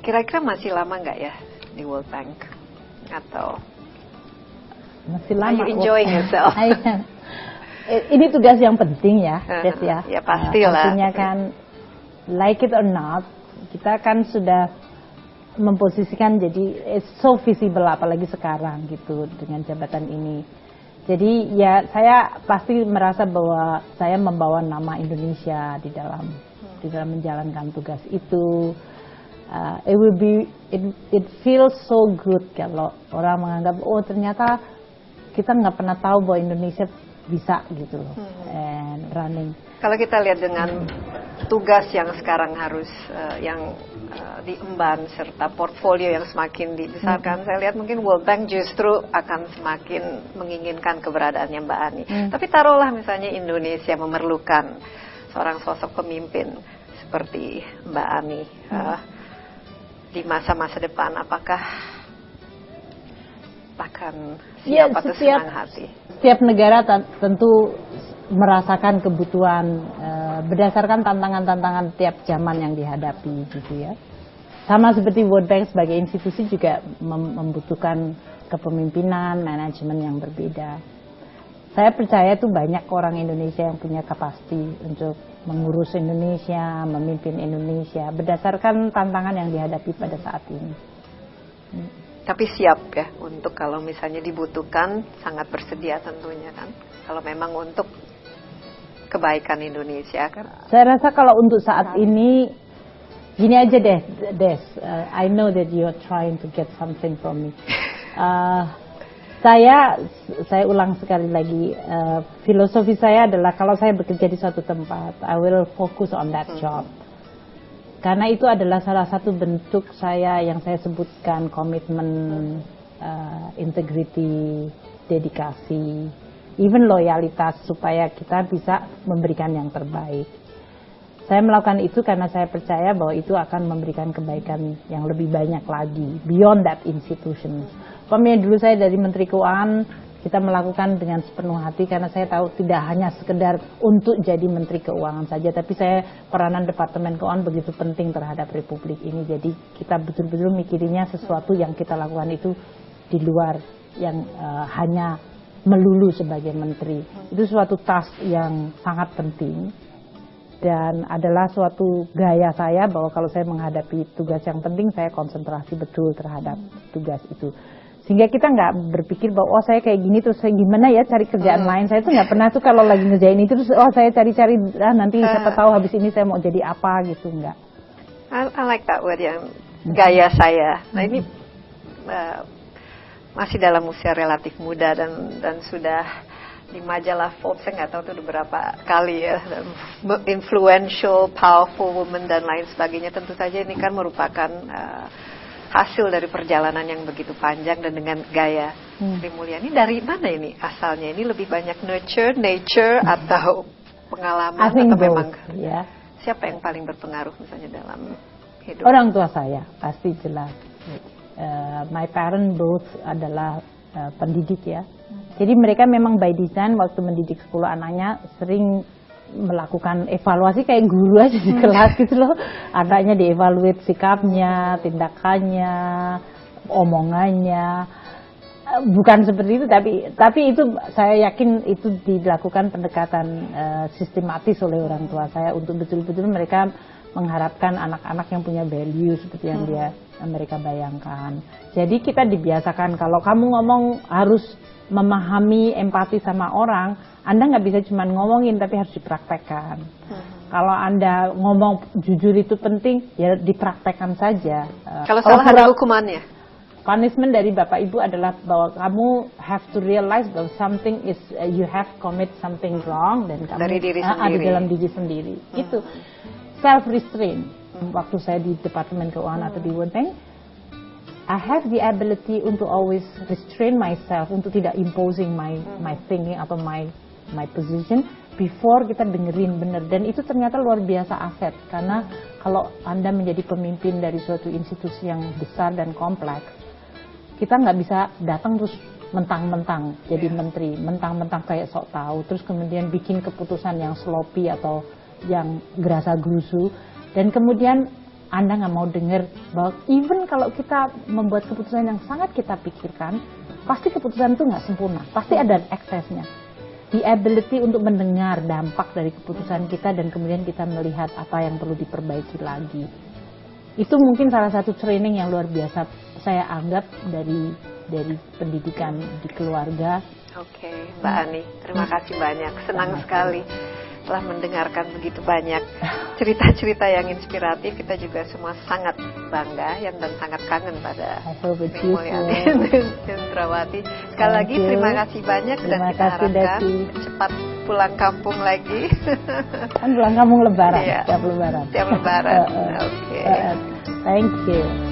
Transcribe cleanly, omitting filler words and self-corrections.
Kira-kira masih lama nggak ya di World Bank? Atau masih lama? Are you enjoying yourself? Ini tugas yang penting ya, Des ya. Ya pastilah. Artinya kan, like it or not, kita kan sudah memposisikan jadi it's so visible, apalagi sekarang gitu dengan jabatan ini. Jadi ya saya pasti merasa bahwa saya membawa nama Indonesia di dalam menjalankan tugas itu. It feels so good kalau orang menganggap oh ternyata kita nggak pernah tahu bahwa Indonesia bisa gitu loh, and running. Kalau kita lihat dengan tugas yang sekarang harus diemban serta portfolio yang semakin dibesarkan, saya lihat mungkin World Bank justru akan semakin menginginkan keberadaannya Mbak Ani. Tapi taruhlah misalnya Indonesia memerlukan seorang sosok pemimpin seperti Mbak Ani di masa-masa depan, apakah akan siap atau senang hati? Setiap negara tentu merasakan kebutuhan berdasarkan tantangan-tantangan tiap zaman yang dihadapi gitu ya. Sama seperti World Bank sebagai institusi juga membutuhkan kepemimpinan, manajemen yang berbeda. Saya percaya tuh banyak orang Indonesia yang punya kapasiti untuk mengurus Indonesia, memimpin Indonesia berdasarkan tantangan yang dihadapi pada saat ini. Tapi siap ya untuk kalau misalnya dibutuhkan, sangat bersedia tentunya kan. Kalau memang untuk kebaikan Indonesia kan. Saya rasa kalau untuk saat ini gini aja deh, Des. I know that you are trying to get something from me. Saya ulang sekali lagi, filosofi saya adalah kalau saya bekerja di suatu tempat, I will focus on that job. Karena itu adalah salah satu bentuk saya yang saya sebutkan komitmen, integrity, dedikasi, even loyalitas supaya kita bisa memberikan yang terbaik. Saya melakukan itu karena saya percaya bahwa itu akan memberikan kebaikan yang lebih banyak lagi, beyond that institution. Pemilihan dulu saya dari Menteri Keuangan, kita melakukan dengan sepenuh hati karena saya tahu tidak hanya sekedar untuk jadi Menteri Keuangan saja, tapi peranan Departemen Keuangan begitu penting terhadap Republik ini. Jadi kita betul-betul mikirinya sesuatu yang kita lakukan itu di luar yang hanya melulu sebagai menteri. Itu suatu task yang sangat penting dan adalah suatu gaya saya bahwa kalau saya menghadapi tugas yang penting saya konsentrasi betul terhadap tugas itu. Sehingga kita nggak berpikir bahwa oh saya kayak gini terus saya gimana ya cari kerjaan lain. Saya tuh nggak pernah tuh kalau lagi ngerjain itu terus oh saya cari-cari nanti siapa tahu habis ini saya mau jadi apa gitu, nggak. I like that word yang gaya saya. Nah ini masih dalam usia relatif muda dan sudah di majalah Forbes, saya nggak tahu tuh beberapa kali ya, influential, powerful woman dan lain sebagainya. Tentu saja ini kan merupakan hasil dari perjalanan yang begitu panjang dan dengan gaya Sri Mulyani. Dari mana ini asalnya? Ini lebih banyak nature atau pengalaman atau memang siapa yang paling berpengaruh misalnya dalam hidup? Orang tua saya pasti jelas. My parents both adalah pendidik ya. Jadi mereka memang by design waktu mendidik 10 anaknya sering melakukan evaluasi kayak guru aja di kelas gitu loh. Anaknya dievaluate sikapnya, tindakannya, omongannya. Bukan seperti itu tapi itu saya yakin itu dilakukan pendekatan sistematis oleh orang tua saya untuk betul-betul mereka mengharapkan anak-anak yang punya value seperti yang mereka bayangkan. Jadi kita dibiasakan kalau kamu ngomong harus memahami empati sama orang, Anda nggak bisa cuma ngomongin tapi harus dipraktekkan. Kalau Anda ngomong jujur itu penting, ya dipraktekkan saja. Kalau salah ada hukumannya. Punishment dari Bapak Ibu adalah bahwa kamu have to realize bahwa something is you have commit something wrong dan kamu dari diri sendiri. Di dalam diri sendiri. Itu self restraint. Waktu saya di Departemen Keuangan atau di World Bank, I have the ability untuk always restrain myself untuk tidak imposing my thinking atau my position before kita dengerin bener, dan itu ternyata luar biasa aset karena kalau Anda menjadi pemimpin dari suatu institusi yang besar dan kompleks, kita nggak bisa datang terus mentang-mentang jadi menteri, mentang-mentang kayak sok tahu terus kemudian bikin keputusan yang sloppy atau yang gerasa gerusu dan kemudian Anda nggak mau dengar bahwa even kalau kita membuat keputusan yang sangat kita pikirkan, pasti keputusan itu nggak sempurna, pasti ada eksesnya. The ability untuk mendengar dampak dari keputusan kita dan kemudian kita melihat apa yang perlu diperbaiki lagi. Itu mungkin salah satu training yang luar biasa saya anggap dari pendidikan di keluarga. Oke, Mbak Ani, terima kasih banyak. Senang sekali telah mendengarkan begitu banyak cerita-cerita yang inspiratif. Kita juga semua sangat bangga dan sangat kangen pada Ibu Mulyani Cendrawati. Sekali lagi terima kasih banyak dan kita harapkan cepat pulang kampung lagi. Kan pulang kampung Lebaran, iya, tiap Lebaran. Tiap Lebaran. Oke. Thank you.